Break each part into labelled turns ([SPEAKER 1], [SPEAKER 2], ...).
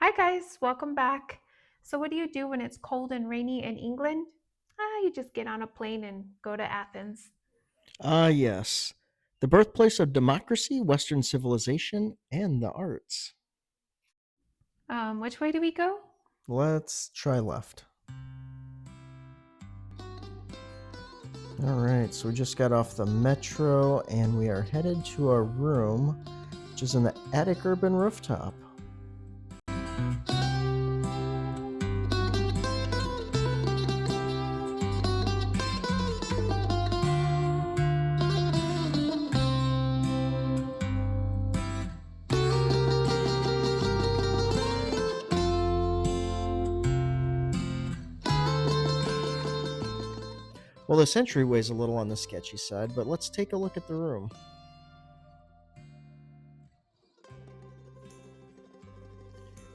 [SPEAKER 1] Hi guys, welcome back. So what do you do when it's cold and rainy in England? You just get on a plane and go to Athens.
[SPEAKER 2] Ah, yes. The birthplace of democracy, Western civilization, and the arts.
[SPEAKER 1] Which way do we go?
[SPEAKER 2] Let's try left. All right, so we just got off the metro and we are headed to our room, which is in the attic urban rooftop. Well, this entryway is a little on the sketchy side, but let's take a look at the room.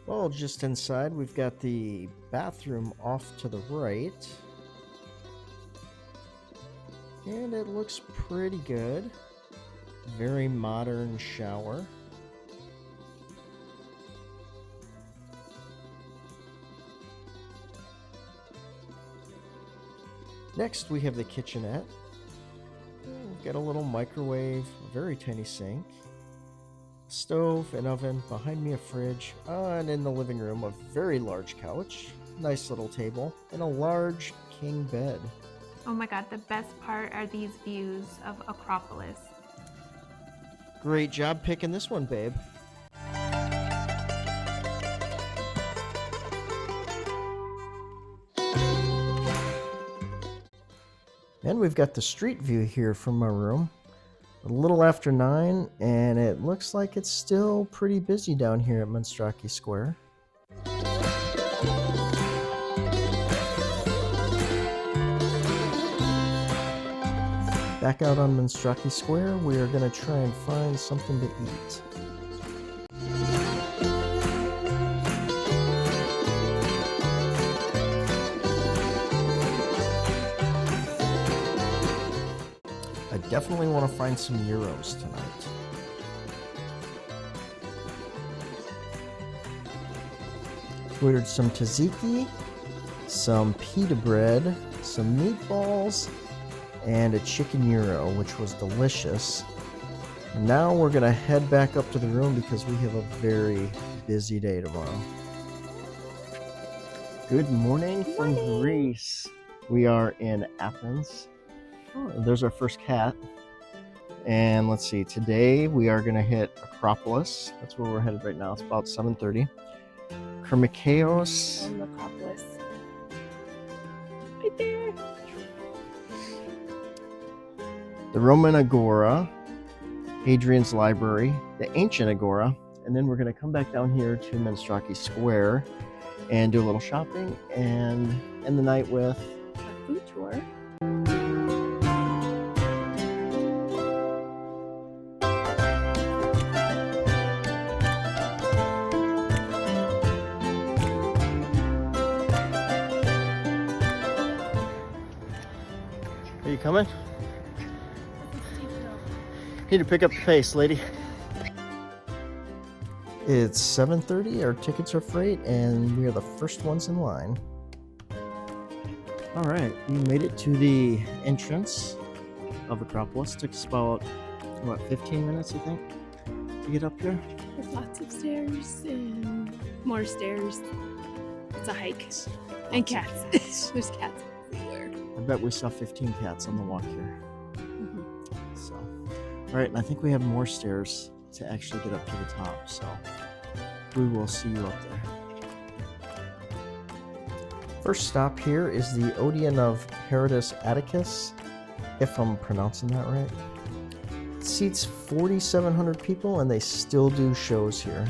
[SPEAKER 2] Well, just inside, we've got the bathroom off to the right. And it looks pretty good. Very modern shower. Next, we have the kitchenette. We've got a little microwave, a very tiny sink, a stove, an oven, behind me a fridge, and in the living room a very large couch, nice little table, and a large king bed.
[SPEAKER 1] Oh my God, the best part are these views of Acropolis.
[SPEAKER 2] Great job picking this one, babe. And we've got the street view here from my room. A little after 9, and it looks like it's still pretty busy down here at Monstraki Square. Back out on Monstraki Square, we are going to try and find something to eat. I definitely want to find some gyros tonight. We ordered some tzatziki, some pita bread, some meatballs, and a chicken gyro, which was delicious. Now we're going to head back up to the room because we have a very busy day tomorrow. Good morning from Greece. We are in Athens. Oh, there's our first cat. And let's see, today we are going to hit Acropolis. That's where we're headed right now. It's about 7:30. Kermikeos.
[SPEAKER 1] And Acropolis. Right there.
[SPEAKER 2] The Roman Agora, Hadrian's Library, the Ancient Agora, and then we're going to come back down here to Monstraki Square and do a little shopping and end the night with
[SPEAKER 1] A food tour.
[SPEAKER 2] Are you coming? Need to pick up the pace, lady. It's 7:30, our tickets are freight, and we are the first ones in line. All right, we made it to the entrance of Acropolis. Took us about, 15 minutes, I think, to get up here?
[SPEAKER 1] There's lots of stairs and more stairs. It's a hike. And cats. There's cats everywhere.
[SPEAKER 2] I bet we saw 15 cats on the walk here. So, all right, and I think we have more stairs to actually get up to the top, so we will see you up there. First stop here is the Odeon of Herodotus Atticus, if I'm pronouncing that right. It seats 4,700 people, and they still do shows here.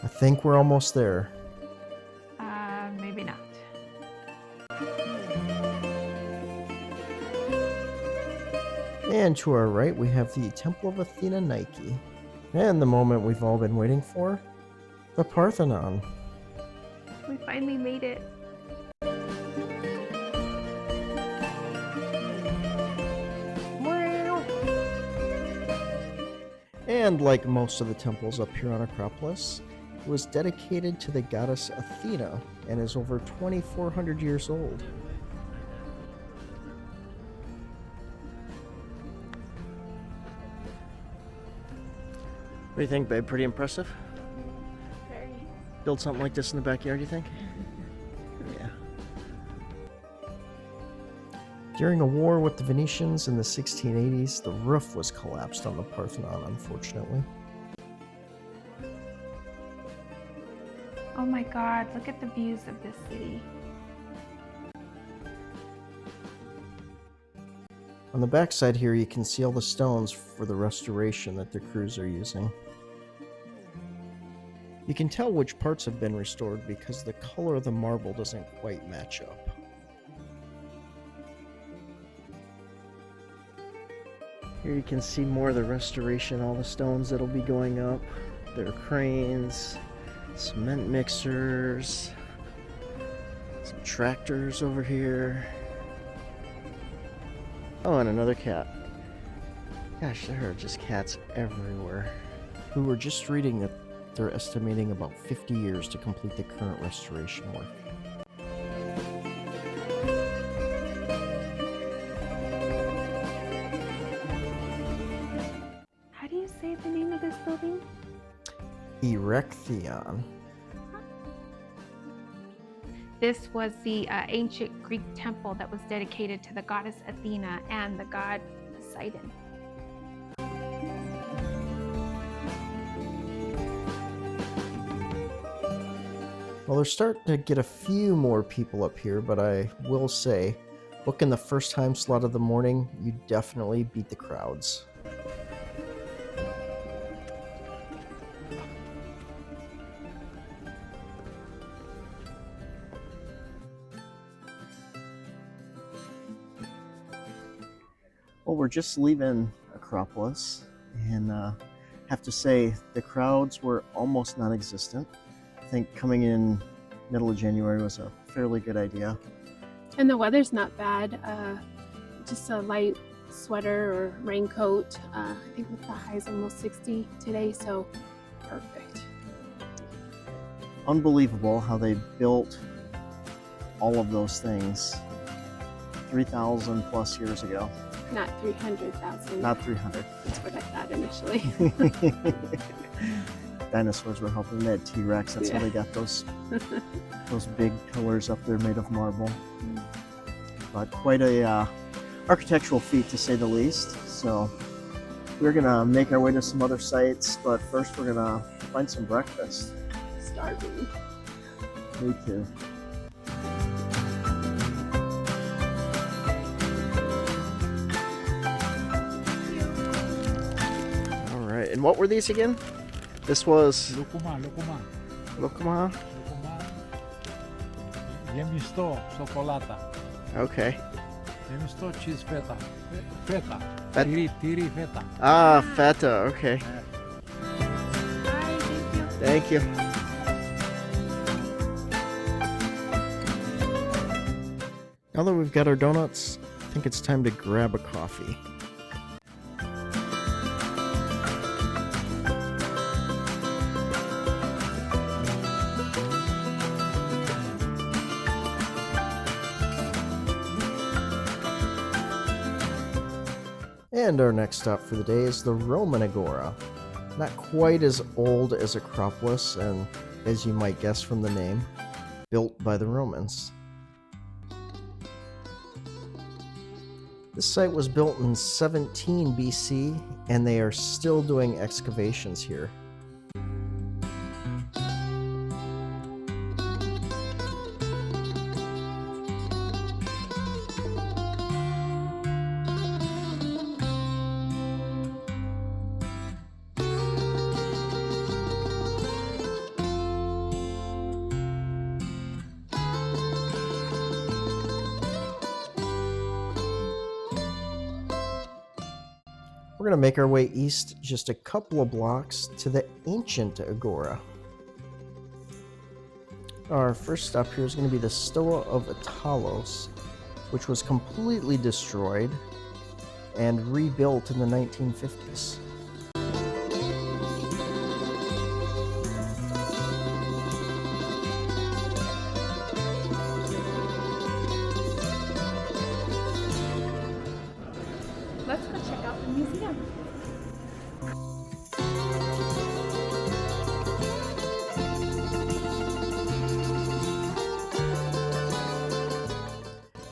[SPEAKER 2] I think we're almost there.
[SPEAKER 1] Maybe not.
[SPEAKER 2] And to our right, we have the Temple of Athena Nike. And the moment we've all been waiting for, the Parthenon.
[SPEAKER 1] We finally made it.
[SPEAKER 2] And like most of the temples up here on Acropolis, it was dedicated to the goddess Athena and is over 2,400 years old. What do you think, babe? Pretty impressive?
[SPEAKER 1] Very.
[SPEAKER 2] Build something like this in the backyard, you think? Yeah. During a war with the Venetians in the 1680s, the roof was collapsed on the Parthenon, unfortunately.
[SPEAKER 3] Oh my God, look at the views of this city.
[SPEAKER 2] On the backside here, you can see all the stones for the restoration that the crews are using. You can tell which parts have been restored because the color of the marble doesn't quite match up. Here you can see more of the restoration, all the stones that'll be going up. There are cranes, cement mixers, some tractors over here. Oh, and another cat. Gosh, there are just cats everywhere. We were just reading that they're estimating about 50 years to complete the current restoration work.
[SPEAKER 3] How do you say the name of this building?
[SPEAKER 2] Erechtheion.
[SPEAKER 3] This was the ancient Greek temple that was dedicated to the goddess Athena and the god Poseidon.
[SPEAKER 2] Well, they're starting to get a few more people up here, but I will say, booking the first time slot of the morning, you definitely beat the crowds. Well, we're just leaving Acropolis, and have to say the crowds were almost non-existent. I think coming in middle of January was a fairly good idea.
[SPEAKER 1] And the weather's not bad. Just a light sweater or raincoat. I think the high's almost 60 today, so perfect.
[SPEAKER 2] Unbelievable how they built all of those things 3,000 plus years ago.
[SPEAKER 1] Not 300,000.
[SPEAKER 2] Not 300.
[SPEAKER 1] That's what I thought initially.
[SPEAKER 2] Dinosaurs were helping. They had T-Rex. That's how they got those big pillars up there made of marble. But quite a architectural feat, to say the least. So we're gonna make our way to some other sites, but first we're gonna find some breakfast.
[SPEAKER 1] Starving.
[SPEAKER 2] Me too. All right, and what were these again? This was Lukuma.
[SPEAKER 4] Γεμιστό, σοκολάτα.
[SPEAKER 2] Okay.
[SPEAKER 4] Γεμιστό cheese feta. Feta.
[SPEAKER 2] Fet-
[SPEAKER 4] Tiri feta.
[SPEAKER 2] Ah, feta. Okay. Thank you. Now that we've got our donuts, I think it's time to grab a coffee. And our next stop for the day is the Roman Agora. Not quite as old as Acropolis, and as you might guess from the name, built by the Romans. This site was built in 17 BC, and they are still doing excavations here. We're going to make our way east just a couple of blocks to the ancient Agora. Our first stop here is going to be the Stoa of Attalos, which was completely destroyed and rebuilt in the 1950s.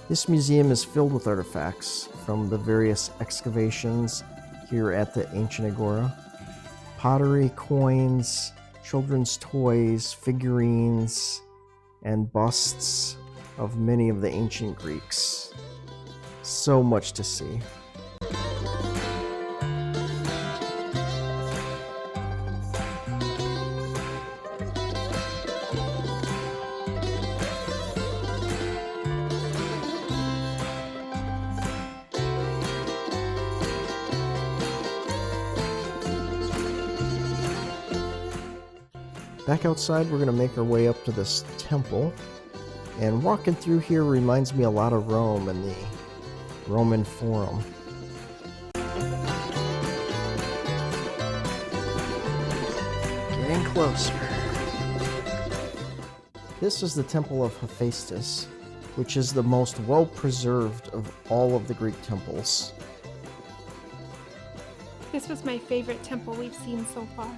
[SPEAKER 2] This museum is filled with artifacts from the various excavations here at the ancient agora. Pottery, coins, children's toys, figurines, and busts of many of the ancient Greeks. So much to see. Back outside, we're going to make our way up to this temple. And walking through here reminds me a lot of Rome and the Roman Forum. Getting closer. This is the Temple of Hephaestus, which is the most well-preserved of all of the Greek temples.
[SPEAKER 3] This was my favorite temple we've seen so far.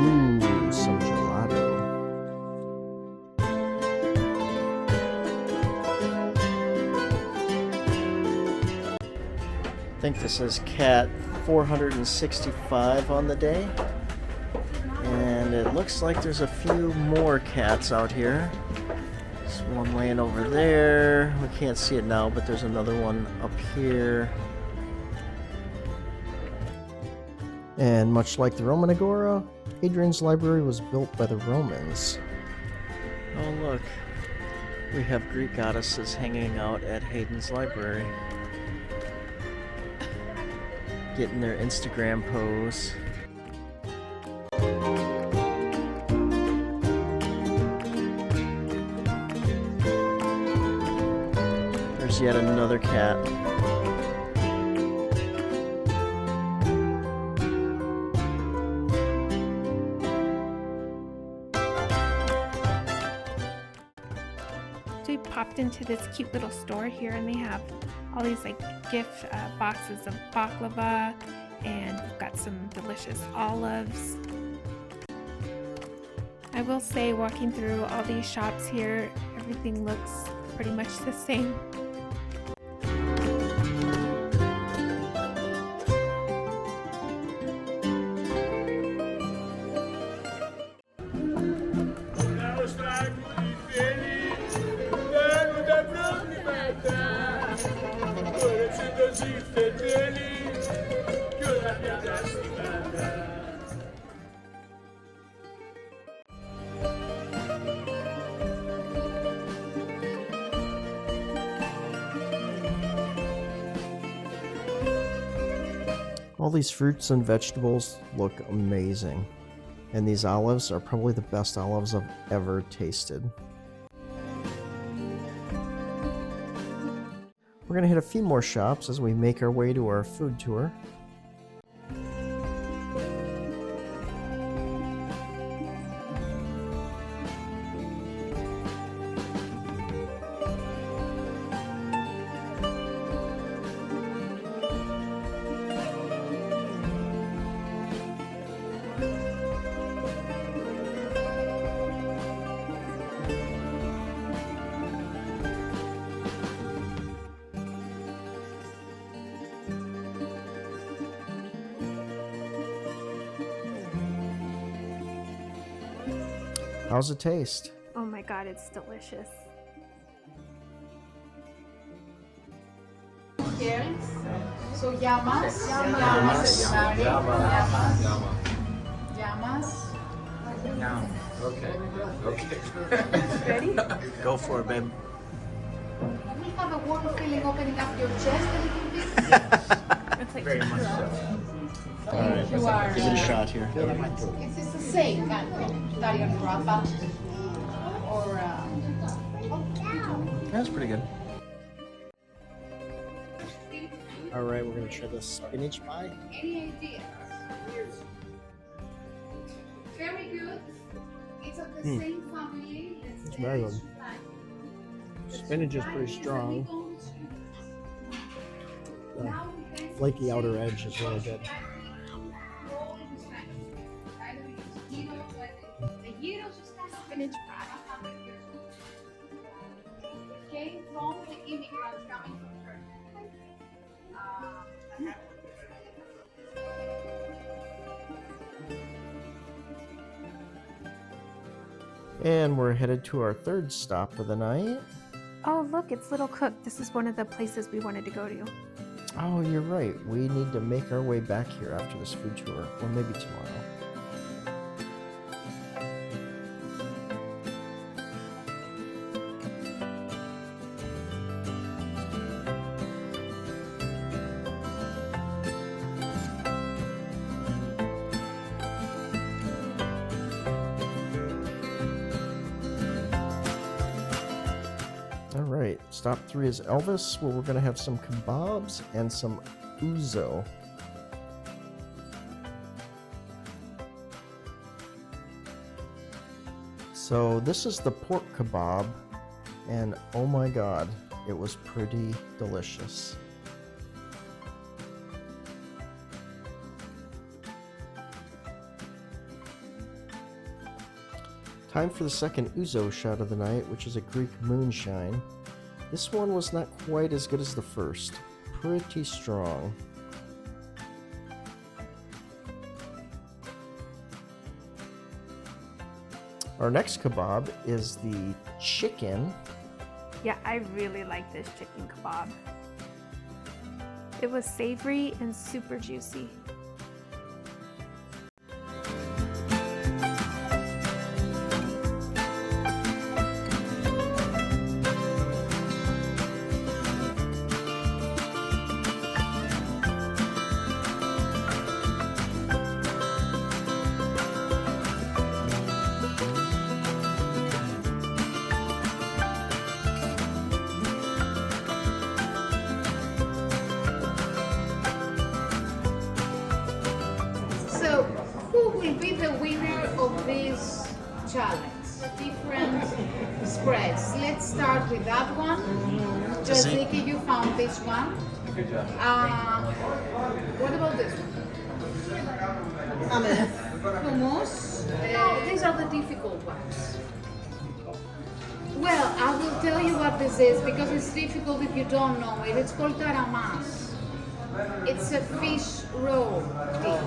[SPEAKER 2] Ooh, some gelato. I think this is cat 465 on the day. And it looks like there's a few more cats out here. There's one laying over there. We can't see it now, but there's another one up here. And much like the Roman Agora, Hadrian's library was built by the Romans. Oh look, we have Greek goddesses hanging out at Hadrian's library. Getting their Instagram pose. There's yet another cat.
[SPEAKER 3] We popped into this cute little store here, and they have all these like gift boxes of baklava, and we've got some delicious olives. I will say, walking through all these shops here, everything looks pretty much the same.
[SPEAKER 2] All these fruits and vegetables look amazing. And these olives are probably the best olives I've ever tasted. We're going to hit a few more shops as we make our way to our food tour. How's it taste?
[SPEAKER 3] Oh my god, it's delicious.
[SPEAKER 5] Here. So llamas.
[SPEAKER 6] Okay.
[SPEAKER 3] Ready?
[SPEAKER 2] Go for it, babe.
[SPEAKER 5] You have a warm feeling opening up your chest a little bit.
[SPEAKER 3] It's like
[SPEAKER 6] Very much so.
[SPEAKER 2] All right,
[SPEAKER 5] You are,
[SPEAKER 2] give it a shot here.
[SPEAKER 5] it's the same kind of Italian grappa or
[SPEAKER 2] That's pretty good. All right, we're gonna try the spinach pie.
[SPEAKER 5] any ideas? Very good. It's of the same family.
[SPEAKER 2] It's very good. Spinach is pretty strong. The flaky outer edge is really good.
[SPEAKER 1] Spinach pie.
[SPEAKER 5] Came from the immigrants coming from Turkey.
[SPEAKER 2] And we're headed to our third stop of the night.
[SPEAKER 3] Oh, look, it's Little Cook. This is one of the places we wanted to go to.
[SPEAKER 2] Oh, you're right. We need to make our way back here after this food tour, or maybe tomorrow. All right, stop 3 is Elvis, where we're gonna have some kebabs and some ouzo. So this is the pork kebab, and oh my god, it was pretty delicious. Time for the second ouzo shot of the night, which is a Greek moonshine. This one was not quite as good as the first. Pretty strong. Our next kebab is the chicken.
[SPEAKER 3] Yeah, I really like this chicken kebab. It was savory and super juicy.
[SPEAKER 5] So, who will be the winner of this challenge? Different spreads. Let's start with that one. Jessica, you found this one. What about this one? Hummus. These are the difficult ones. Well, I will tell you what this is because it's difficult if you don't know it. It's called taramas. It's a fish roll dish.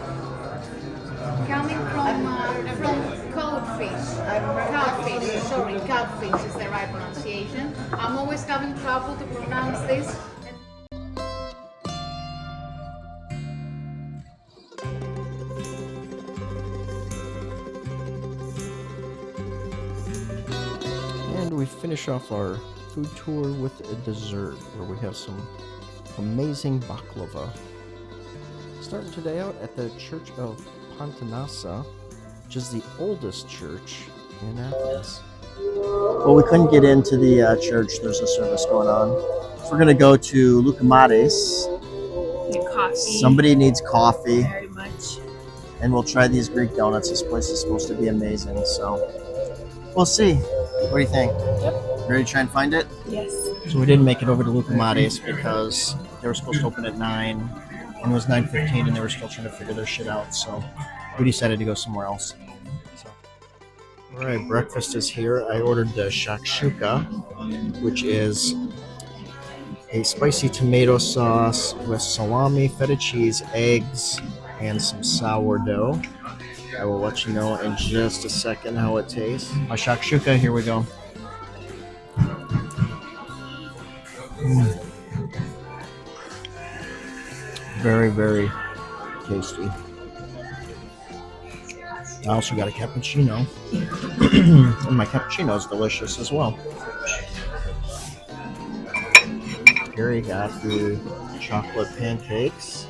[SPEAKER 5] Coming from codfish. Catfish. Sorry, catfish is the right pronunciation. I'm always having trouble to pronounce this.
[SPEAKER 2] And we finish off our food tour with a dessert where we have some amazing baklava. Starting today out at the Church of Pantanassa, which is the oldest church in Athens. Well, we couldn't get into the church. There's a service going on. So we're going to go to Loukoumades.
[SPEAKER 3] Coffee.
[SPEAKER 2] Somebody needs coffee.
[SPEAKER 3] Very much.
[SPEAKER 2] And we'll try these Greek donuts. This place is supposed to be amazing, so we'll see. What do you think? Yep. Ready to try and find it?
[SPEAKER 3] Yes.
[SPEAKER 2] So we didn't make it over to Loukoumades because they were supposed to open at 9, and it was 9:15, and they were still trying to figure their shit out, so we decided to go somewhere else. So. All right, breakfast is here. I ordered the shakshuka, which is a spicy tomato sauce with salami, feta cheese, eggs, and some sourdough. I will let you know in just a second how it tastes. My shakshuka, here we go. Very, very tasty. I also got a cappuccino. And my cappuccino is delicious as well. Here you got the chocolate pancakes.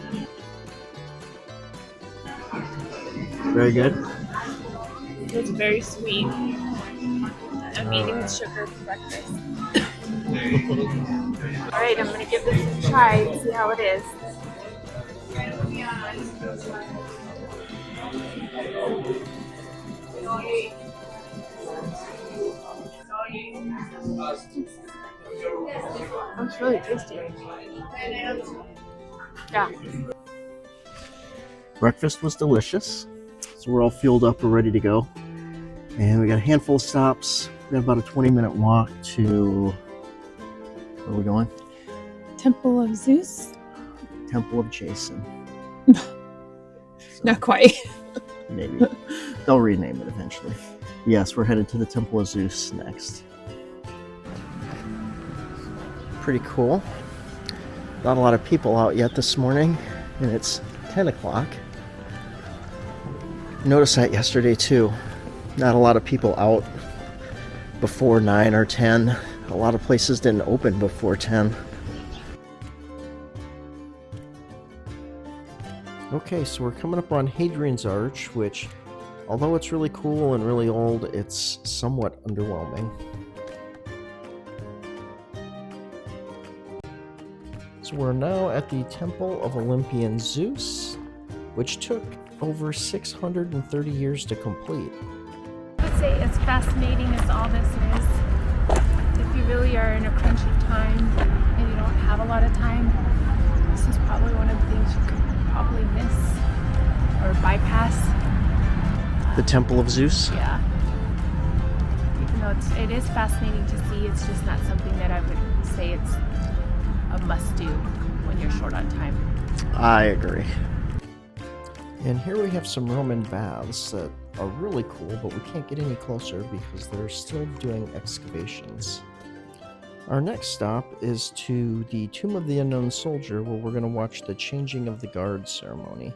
[SPEAKER 2] Very good.
[SPEAKER 1] It's very sweet. I'm eating sugar for breakfast. All right, I'm gonna give this a try and see how it is. That's really tasty. Yeah.
[SPEAKER 2] Breakfast was delicious, so we're all fueled up, we're ready to go. And we got a handful of stops. We have about a 20-minute walk to, where are we going?
[SPEAKER 1] Temple of Zeus?
[SPEAKER 2] Temple of Jason.
[SPEAKER 1] Not quite.
[SPEAKER 2] Maybe. They'll rename it eventually. Yes, we're headed to the Temple of Zeus next. Pretty cool. Not a lot of people out yet this morning, and it's 10 o'clock. Noticed that yesterday too. Not a lot of people out before 9 or 10. A lot of places didn't open before 10. Okay, so we're coming up on Hadrian's Arch, which, although it's really cool and really old, it's somewhat underwhelming. So we're now at the Temple of Olympian Zeus, which took over 630 years to complete.
[SPEAKER 1] I would say as fascinating as all this is, if you really are in a crunch of time and you don't have a lot of time, this is probably one of the things you could probably miss or bypass.
[SPEAKER 2] The Temple of Zeus?
[SPEAKER 1] Yeah. Even though it is fascinating to see, it's just not something that I would say it's a must-do when you're short on time.
[SPEAKER 2] I agree. And here we have some Roman baths that are really cool, but we can't get any closer because they're still doing excavations. Our next stop is to the Tomb of the Unknown Soldier, where we're going to watch the changing of the guard ceremony.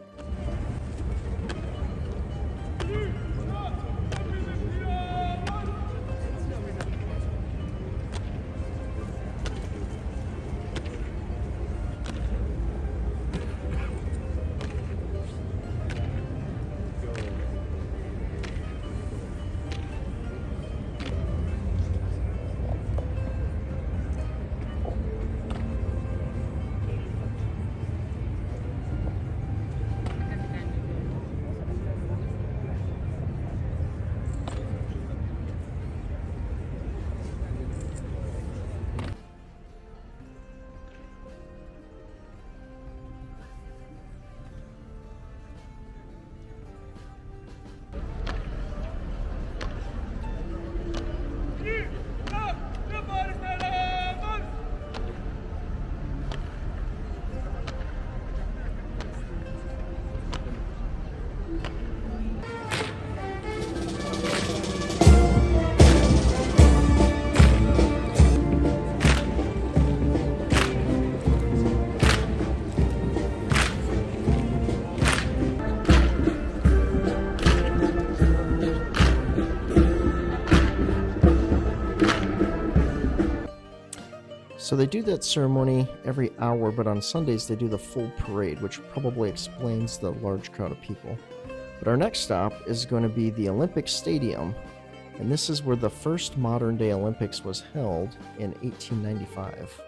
[SPEAKER 2] So they do that ceremony every hour, but on Sundays they do the full parade, which probably explains the large crowd of people. But our next stop is going to be the Olympic Stadium, and this is where the first modern-day Olympics was held in 1895.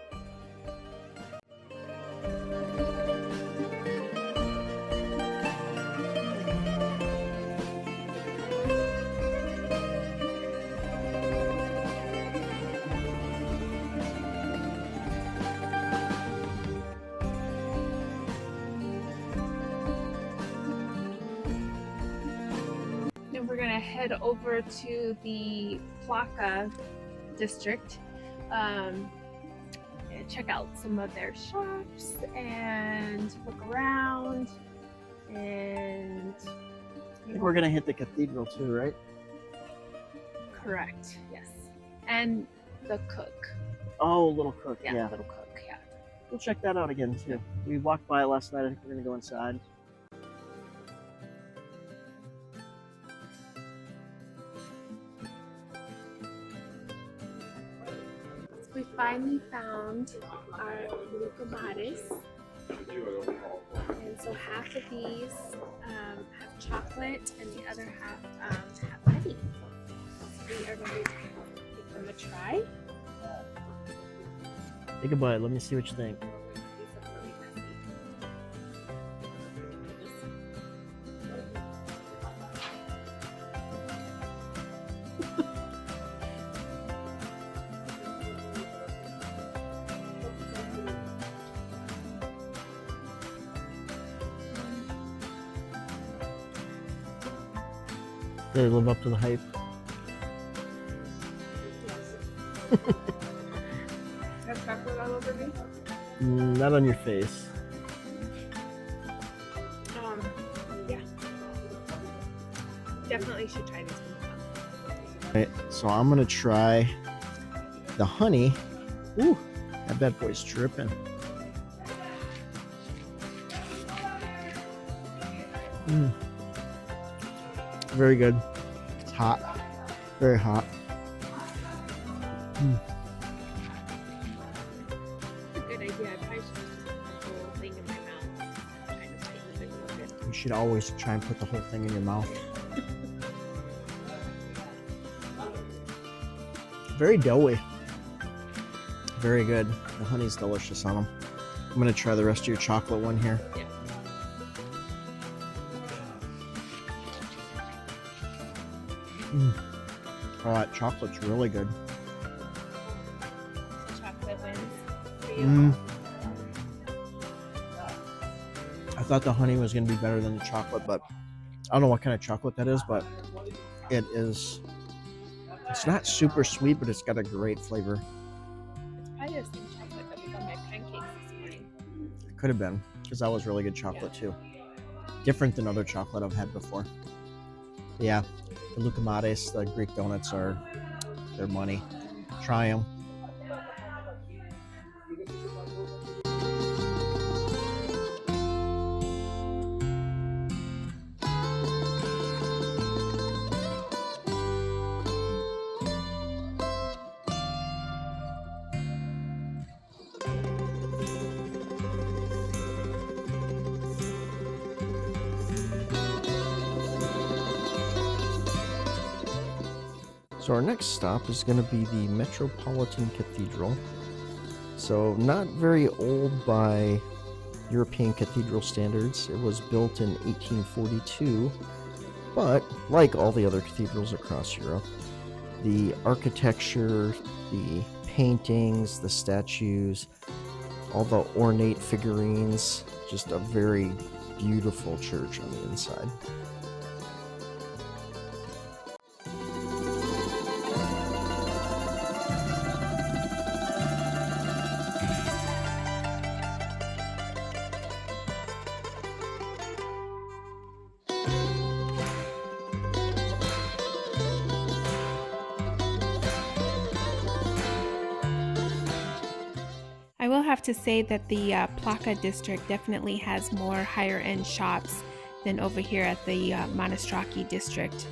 [SPEAKER 1] We're gonna head over to the Plaka district and check out some of their shops and look around. And
[SPEAKER 2] I think we're going to hit the cathedral too, right?
[SPEAKER 1] correct, yes, and the cook.
[SPEAKER 2] Oh, Little Cook,
[SPEAKER 1] Yeah,
[SPEAKER 2] yeah.
[SPEAKER 1] little cook. Yeah.
[SPEAKER 2] We'll check that out again too. We walked by it last night. I think we're going to go inside.
[SPEAKER 1] We finally found our Luca Bodice.
[SPEAKER 3] And so half of these have chocolate and the other half have honey. We are going to give them a try.
[SPEAKER 2] Take a bite. Let me see what you think.
[SPEAKER 3] These are really messy.
[SPEAKER 2] They live up to the hype.
[SPEAKER 3] Have chocolate all over me?
[SPEAKER 2] Not on your face.
[SPEAKER 3] Yeah. Definitely should try these ones.
[SPEAKER 2] Right, so I'm gonna try the honey. Ooh, that bad boy's tripping. Very good. It's hot. Very hot.
[SPEAKER 3] It's a good idea. I probably should just put the whole thing in my mouth. Trying to tighten it a little bit.
[SPEAKER 2] You should always try and put the whole thing in your mouth. Very doughy. Very good. The honey's delicious on them. I'm gonna try the rest of your chocolate one here.
[SPEAKER 3] Yeah.
[SPEAKER 2] Oh, that chocolate's really good.
[SPEAKER 3] Chocolate wins for you.
[SPEAKER 2] I thought the honey was gonna be better than the chocolate, but I don't know what kind of chocolate that is, but it is. It's not super sweet, but it's got a great flavor.
[SPEAKER 3] It's probably the same chocolate that was on my pancakes this morning.
[SPEAKER 2] It could have been, because that was really good chocolate too. Different than other chocolate I've had before. Yeah, the Lucamades, the Greek donuts are their money. Try them. So our next stop is going to be the Metropolitan Cathedral. So not very old by European cathedral standards. It was built in 1842, but like all the other cathedrals across Europe, the architecture, the paintings, the statues, all the ornate figurines, just a very beautiful church on the inside.
[SPEAKER 3] I will have to say that the Plaka district definitely has more higher end shops than over here at the Monostraki district.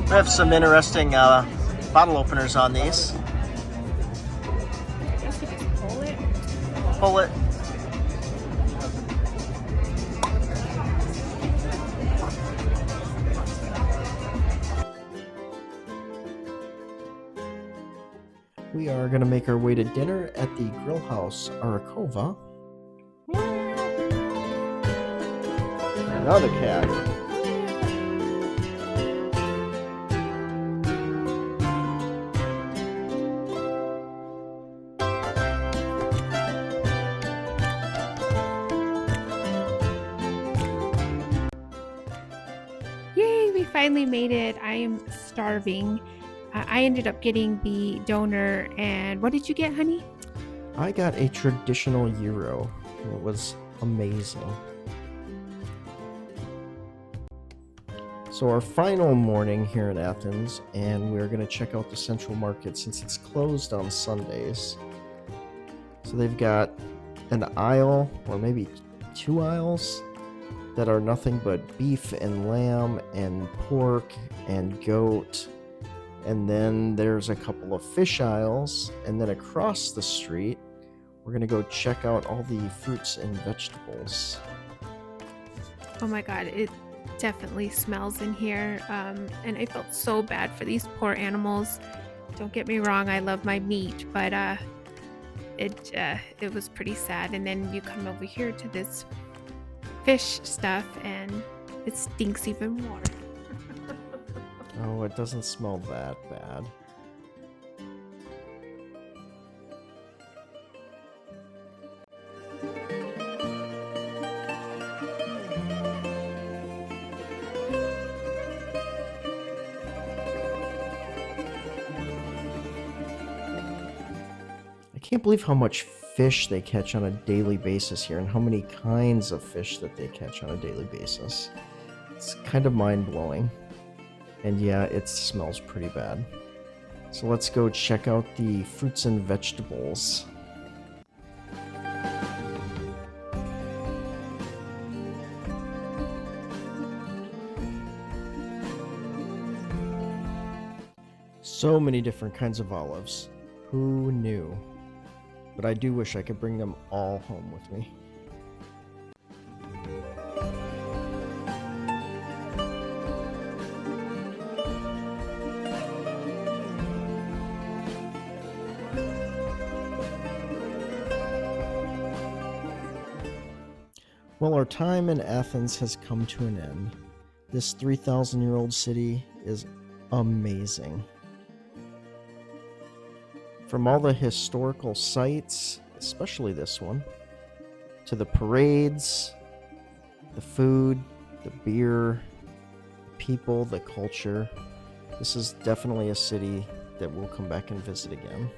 [SPEAKER 2] We have some interesting bottle openers on these.
[SPEAKER 3] I guess you just pull it.
[SPEAKER 2] Pull it. We are going to make our way to dinner at the grill house Arakova. Another cat.
[SPEAKER 3] finally made it. I am starving. I ended up getting the donor. And what did you get, honey?
[SPEAKER 2] I got a traditional gyro. It was amazing. So our final morning here in Athens, and we're going to check out the Central Market since it's closed on Sundays. So they've got an aisle, or maybe 2 aisles, that are nothing but beef and lamb and pork and goat. And then there's a couple of fish aisles, and then across the street, we're going to go check out all the fruits and vegetables.
[SPEAKER 3] Oh my god, it definitely smells in here. And I felt so bad for these poor animals. Don't get me wrong, I love my meat, but it was pretty sad. And then you come over here to this fish stuff and it stinks even more.
[SPEAKER 2] Oh, it doesn't smell that bad. I can't believe how much fish they catch on a daily basis here and how many kinds of fish that they catch on a daily basis. It's kind of mind-blowing. And yeah, it smells pretty bad. So let's go check out the fruits and vegetables. So many different kinds of olives. Who knew? But I do wish I could bring them all home with me. Well, our time in Athens has come to an end. This 3,000-year-old city is amazing. From all the historical sites, especially this one, to the parades, the food, the beer, the people, the culture, this is definitely a city that we'll come back and visit again.